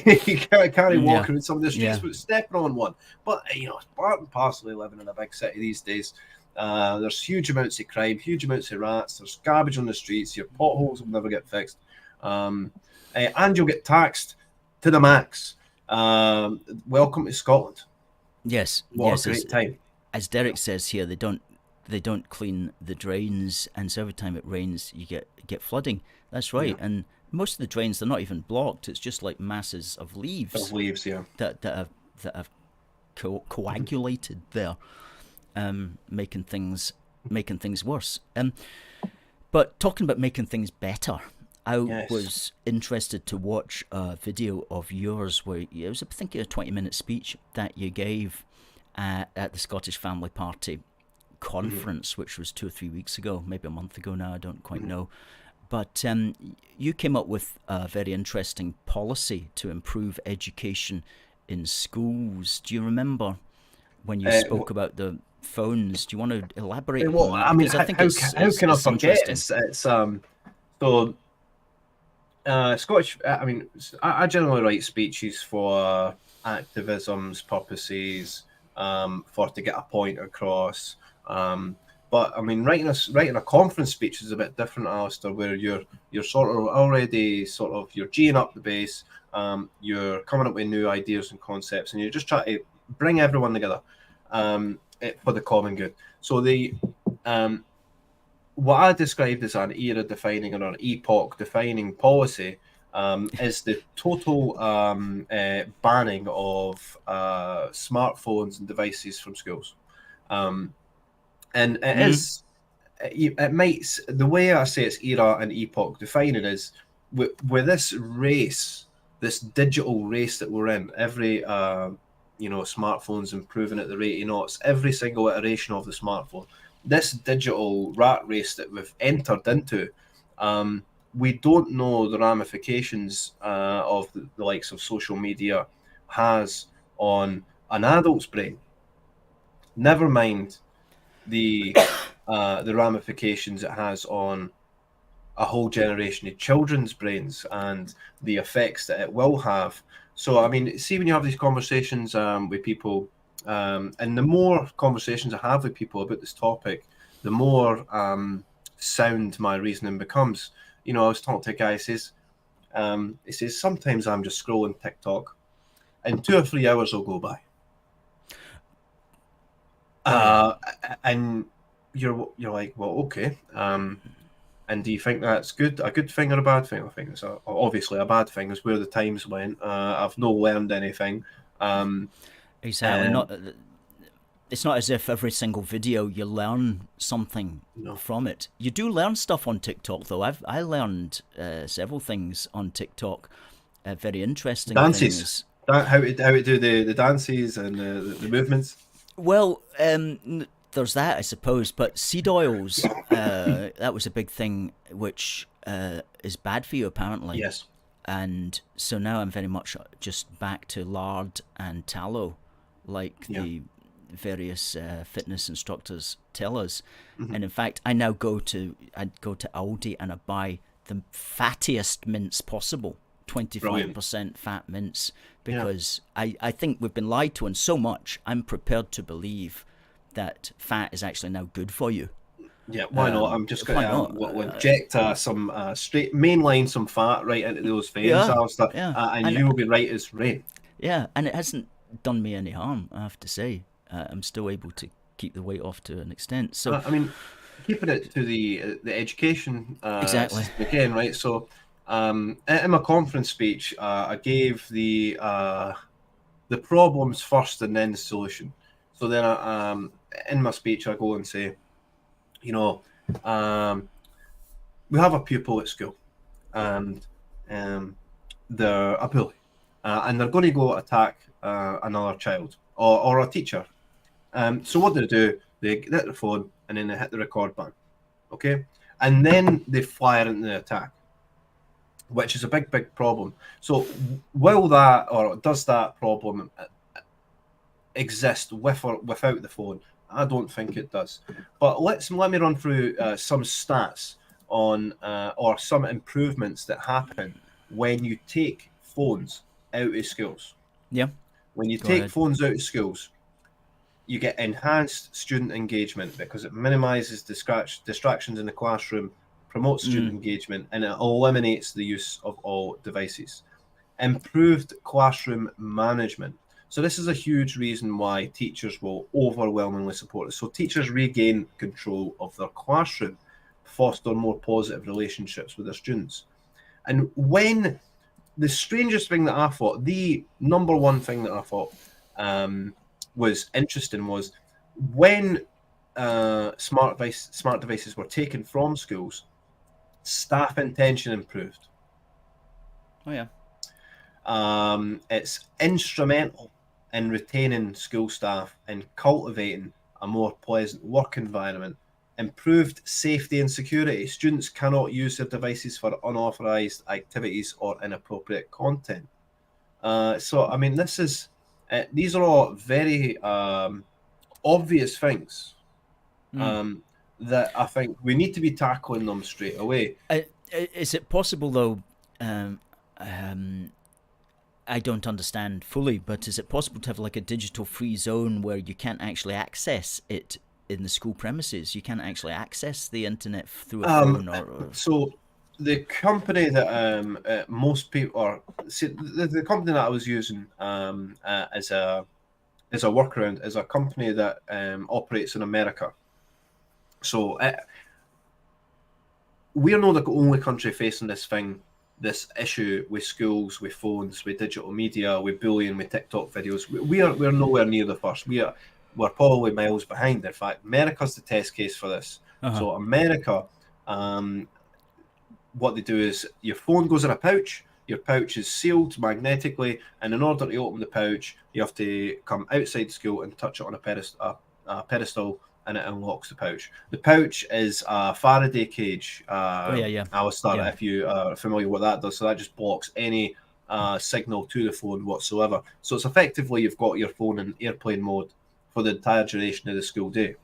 You can't walk around some of the streets without stepping on one. But, you know, it's part and parcel of living in a big city these days. There's huge amounts of crime, huge amounts of rats. There's garbage on the streets. Your potholes will never get fixed. And you'll get taxed to the max. Welcome to Scotland. Yes. What a great time. As Derek says here, they don't clean the drains, and so every time it rains you get flooding. That's right. And most of the drains, they're not even blocked, it's just like masses of leaves that have coagulated there, making things worse. But talking about making things better, I was interested to watch a video of yours where it was, I think, a 20-minute speech that you gave at the Scottish Family Party conference, which was 2 or 3 weeks ago, maybe a month ago now, I don't quite know. But you came up with a very interesting policy to improve education in schools. Do you remember when you spoke about the phones? Do you want to elaborate on that? I mean, how can I forget? It's Scottish. I mean, I generally write speeches for activism's purposes, for to get a point across. But I mean, writing a conference speech is a bit different, Alistair, where you're sort of already you're geeing up the base, you're coming up with new ideas and concepts, and you're just trying to bring everyone together for the common good. So what I described as an era-defining or an epoch-defining policy is the total banning of smartphones and devices from schools. And it is, it might, the way I say it's era and epoch defining is with this race, this digital race that we're in, every, smartphone's improving at the rate of knots, every single iteration of the smartphone, this digital rat race that we've entered into, we don't know the ramifications of the likes of social media has on an adult's brain. Never mind the ramifications it has on a whole generation of children's brains and the effects that it will have. So, I mean, see, when you have these conversations with people, and the more conversations I have with people about this topic, the more sound my reasoning becomes. You know, I was talking to a guy, he says, sometimes I'm just scrolling TikTok and 2 or 3 hours will go by. And you're like, well, okay. And do you think that's good? A good thing or a bad thing? I think it's obviously a bad thing. Is where the times went. I've not learned anything. Exactly. It's not as if every single video you learn something from it. You do learn stuff on TikTok, though. I learned several things on TikTok, very interesting dances. things. How to do the dances and the movements. Well, there's that, I suppose. But seed oils, that was a big thing, which is bad for you, apparently. Yes. And so now I'm very much just back to lard and tallow, like the various fitness instructors tell us. And in fact, I now go to Aldi and I buy the fattiest mince possible, 25% fat mince, because I think we've been lied to, and so much I'm prepared to believe that fat is actually now good for you. Yeah, why not? I'm just going to inject some straight mainline some fat right into those veins, and you will be right as rain. Yeah, and it hasn't done me any harm, I have to say. I'm still able to keep the weight off to an extent. So I mean, keeping it to the education exactly again, right? So in my conference speech, I gave the problems first and then the solution. So then in my speech, I go and say, you know, we have a pupil at school, and they're a bully, and they're going to go attack another child or a teacher. So what do? They hit the phone and then they hit the record button, okay? And then they fire into the attack, which is a big problem. So does that problem exist with or without the phone? I don't think it does. But let me run through some stats on or some improvements that happen when you take phones out of schools. Yeah. When you take phones out of schools, you get enhanced student engagement because it minimizes distractions in the classroom, promotes student engagement, and it eliminates the use of all devices. Improved classroom management. So this is a huge reason why teachers will overwhelmingly support this. So teachers regain control of their classroom, foster more positive relationships with their students. And when the strangest thing that I thought, the number one thing that I thought was interesting was when smart devices were taken from schools, staff intention improved. Oh yeah. It's instrumental in retaining school staff and cultivating a more pleasant work environment. Improved safety and security. Students cannot use their devices for unauthorized activities or inappropriate content. So, I mean, these are all very obvious things that I think we need to be tackling them straight away. Is it possible, though? I don't understand fully, but is it possible to have like a digital free zone where you can't actually access it in the school premises? You can't actually access the internet through a phone? So the company that most people are, the company that I was using as a workaround is a company that operates in America. So we're not the only country facing this issue with schools, with phones, with digital media, with bullying, with TikTok videos. We're nowhere near the first. We're probably miles behind. In fact, America's the test case for this. So America, what they do is your phone goes in a pouch. Your pouch is sealed magnetically, and in order to open the pouch, you have to come outside school and touch it on a pedestal, and it unlocks the pouch. The pouch is a Faraday cage. Alistair, if you are familiar with what that does, so that just blocks any signal to the phone whatsoever. So it's effectively you've got your phone in airplane mode for the entire duration of the school day,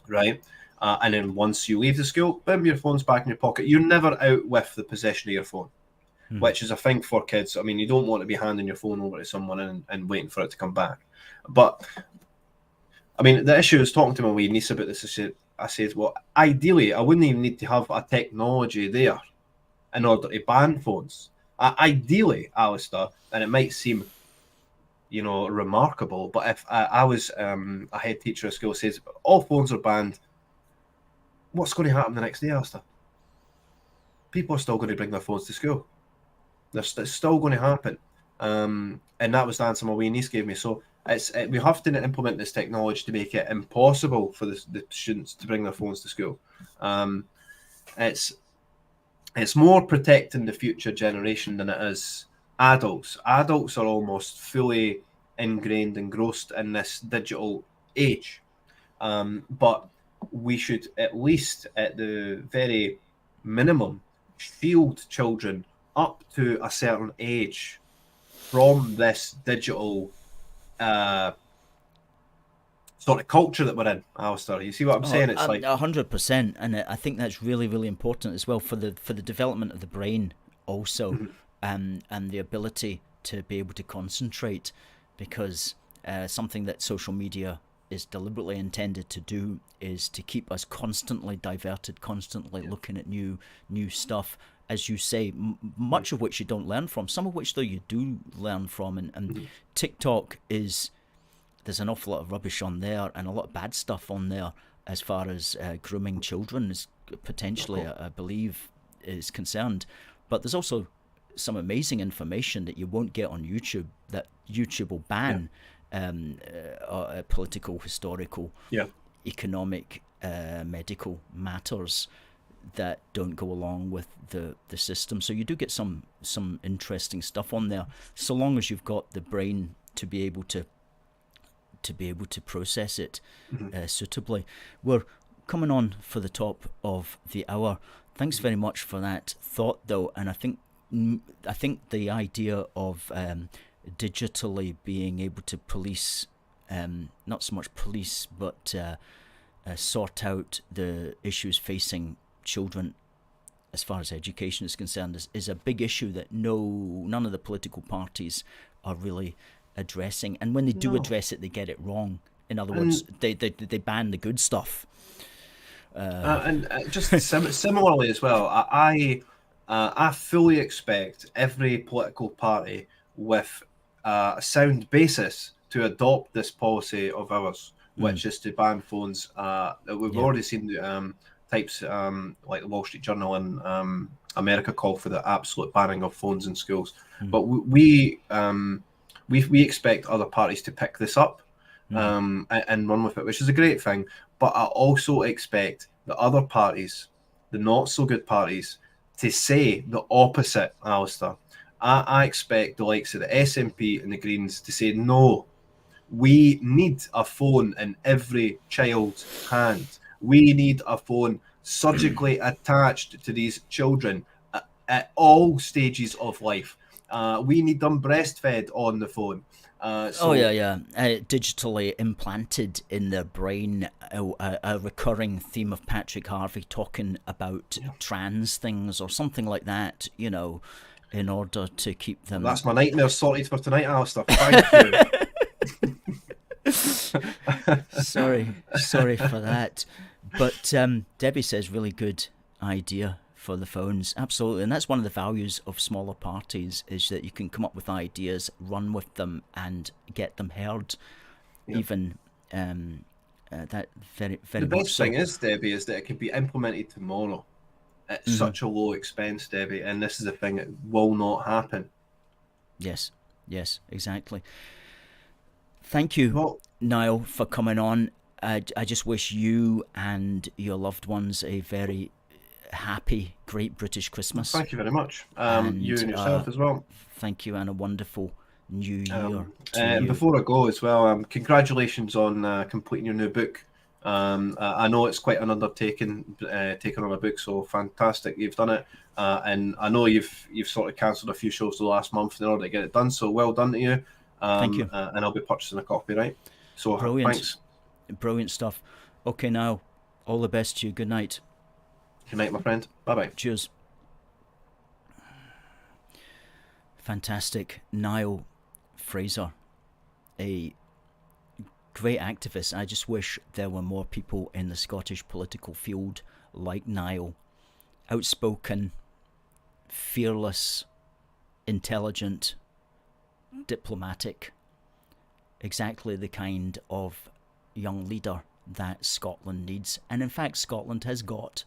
right? And then once you leave the school, boom, your phone's back in your pocket. You're never out with the possession of your phone, which is a thing for kids. I mean, you don't want to be handing your phone over to someone and waiting for it to come back. But, I mean, the issue is talking to my wee niece about this. I said, well, ideally, I wouldn't even need to have a technology there in order to ban phones. Ideally, Alistair, and it might seem, remarkable, but if I was a head teacher at school says all phones are banned, what's going to happen the next day, Alistair? People are still going to bring their phones to school. It's still going to happen. And that was the answer my wee niece gave me. So we have to implement this technology to make it impossible for the students to bring their phones to school. It's more protecting the future generation than it is adults. Adults are almost fully ingrained, engrossed in this digital age. But we should, at least at the very minimum, shield children up to a certain age from this digital sort of culture that we're in, Alistair. You see what I'm saying? It's like 100%, and I think that's really, really important as well for the development of the brain also, and the ability to be able to concentrate, because something that social media is deliberately intended to do is to keep us constantly diverted, constantly looking at new stuff, as you say, much of which you don't learn from, some of which though you do learn from, and TikTok there's an awful lot of rubbish on there and a lot of bad stuff on there as far as grooming children is potentially, I believe, is concerned. But there's also some amazing information that you won't get on YouTube, that YouTube will ban. Political, historical, economic, medical matters that don't go along with the system. So you do get some interesting stuff on there, so long as you've got the brain to be able to process it suitably. We're coming on for the top of the hour. Thanks very much for that thought, though, and I think the idea of digitally being able to police, not so much police, but sort out the issues facing children as far as education is concerned is a big issue that none of the political parties are really addressing, and when they do address it, they get it wrong. In other words, they ban the good stuff. And just similarly as well, I fully expect every political party with a sound basis to adopt this policy of ours, which is to ban phones. We've already seen types like the Wall Street Journal in America call for the absolute banning of phones in schools. But we expect other parties to pick this up and run with it, which is a great thing. But I also expect the other parties, the not so good parties, to say the opposite, Alistair. I expect the likes of the SNP and the Greens to say, no, we need a phone in every child's hand. We need a phone surgically attached to these children at all stages of life. We need them breastfed on the phone. Digitally implanted in their brain, a recurring theme of Patrick Harvey talking about trans things or something like that, in order to keep them... That's my nightmare sorted for tonight, Alistair. Thank you. Sorry for that. But Debbie says really good idea for the phones. Absolutely. And that's one of the values of smaller parties, is that you can come up with ideas, run with them, and get them heard. Even that very, very the much best so. thing is, Debbie, is that it can be implemented tomorrow at such a low expense, Debbie, and this is the thing that will not happen. Yes, exactly. Thank you, Niall, for coming on. I just wish you and your loved ones a very happy, great British Christmas. Thank you very much. You and yourself as well. Thank you, and a wonderful new year to and you. Before I go as well, congratulations on completing your new book. I know it's quite an undertaking, taking on a book, so fantastic you've done it. And I know you've sort of cancelled a few shows the last month in order to get it done, so well done to you. Thank you. And I'll be purchasing a copy, right? So Brilliant. Thanks. Brilliant stuff. Okay, now All the best to you. Good night. Good night, my friend. Bye-bye. Cheers. Fantastic. Niall Fraser, a great activist. I just wish there were more people in the Scottish political field like Niall. Outspoken, fearless, intelligent, diplomatic. Exactly the kind of young leader that Scotland needs. And in fact, Scotland has got,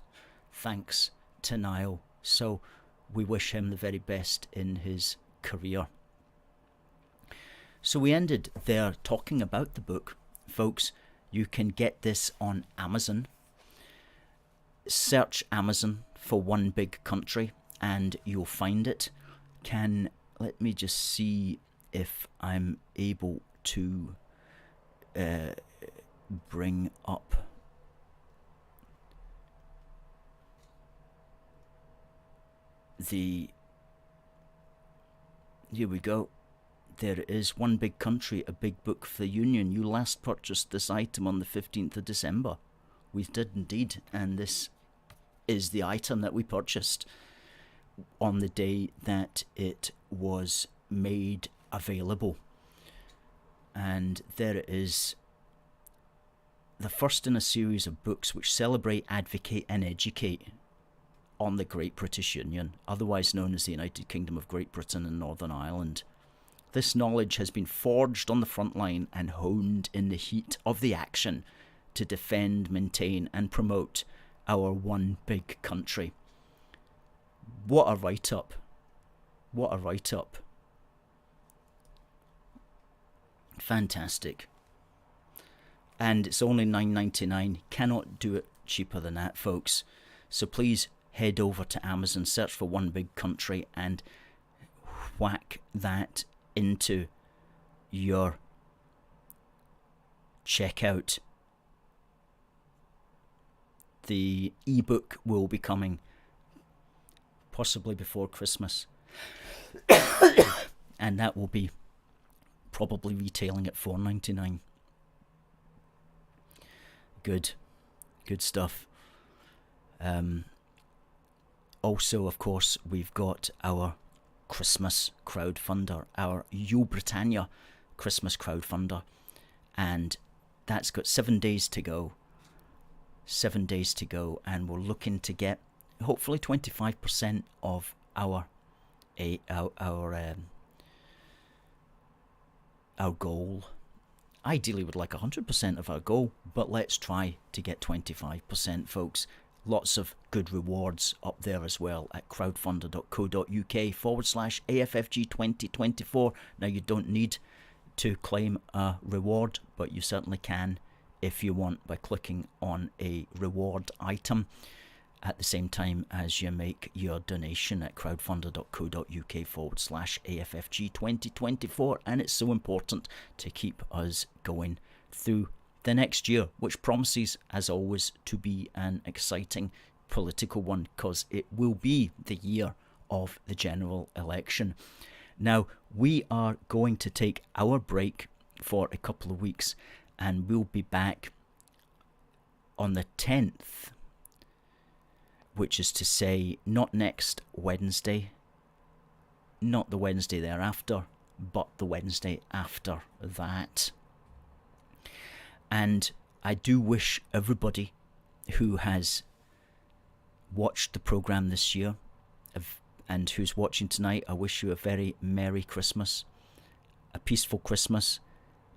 thanks to Niall. So we wish him the very best in his career. So we ended there talking about the book. Folks, you can get this on Amazon. Search Amazon for One Big Country and you'll find it. Let me just see if I'm able to bring up the... Here we go. There it is. One Big Country, a big book for the Union. You last purchased this item on the 15th of December. We did indeed, and this is the item that we purchased on the day that it was made available. And there it is. The first in a series of books which celebrate, advocate and educate on the Great British Union, otherwise known as the United Kingdom of Great Britain and Northern Ireland. This knowledge has been forged on the front line and honed in the heat of the action to defend, maintain and promote our one big country. What a write-up. What a write-up. Fantastic. And it's only $9.99. Cannot do it cheaper than that, folks. So please head over to Amazon, search for One Big Country and whack that into your checkout. The ebook will be coming possibly before Christmas. And that will be probably retailing at $4.99. Good stuff. Also, of course, we've got our Christmas Crowdfunder, our Yule Britannia Christmas Crowdfunder, and that's got 7 days to go. 7 days to go, and we're looking to get hopefully 25% of our goal. Ideally, we'd like 100% of our goal, but let's try to get 25%, folks. Lots of good rewards up there as well at crowdfunder.co.uk/AFFG 2024. Now, you don't need to claim a reward, but you certainly can if you want by clicking on a reward item at the same time as you make your donation at crowdfunder.co.uk/AFFG 2024. And it's so important to keep us going through the next year, which promises, as always, to be an exciting political one, because it will be the year of the general election. Now, we are going to take our break for a couple of weeks, and we'll be back on the 10th, which is to say, not next Wednesday, not the Wednesday thereafter, but the Wednesday after that. And I do wish everybody who has watched the programme this year and who's watching tonight, I wish you a very Merry Christmas, a peaceful Christmas,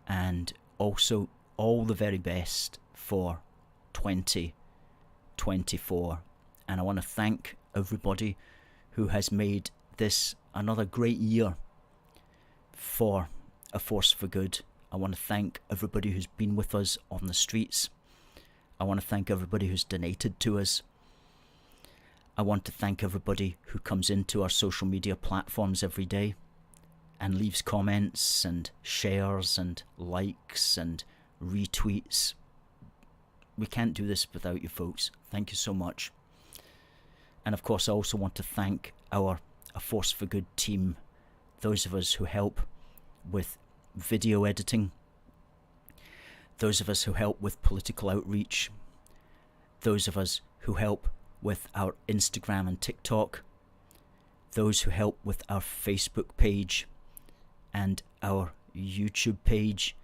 and also all the very best for 2024. And I want to thank everybody who has made this another great year for A Force for Good. I want to thank everybody who's been with us on the streets. I want to thank everybody who's donated to us. I want to thank everybody who comes into our social media platforms every day and leaves comments and shares and likes and retweets. We can't do this without you folks. Thank you so much. And of course, I also want to thank our A Force for Good team, those of us who help with video editing, those of us who help with political outreach, those of us who help with our Instagram and TikTok, those who help with our Facebook page and our YouTube page,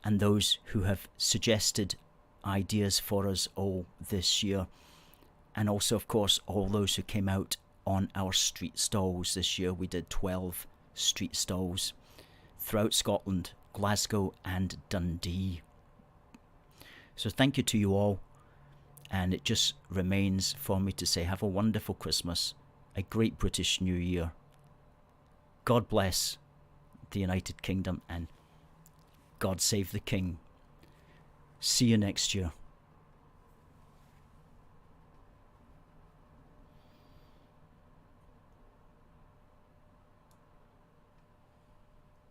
and those who have suggested ideas for us all this year, and also of course all those who came out on our street stalls this year. We did 12 street stalls throughout Scotland, Glasgow and Dundee. So thank you to you all, and it just remains for me to say have a wonderful Christmas, a great British New Year. God bless the United Kingdom, and God save the King. See you next year.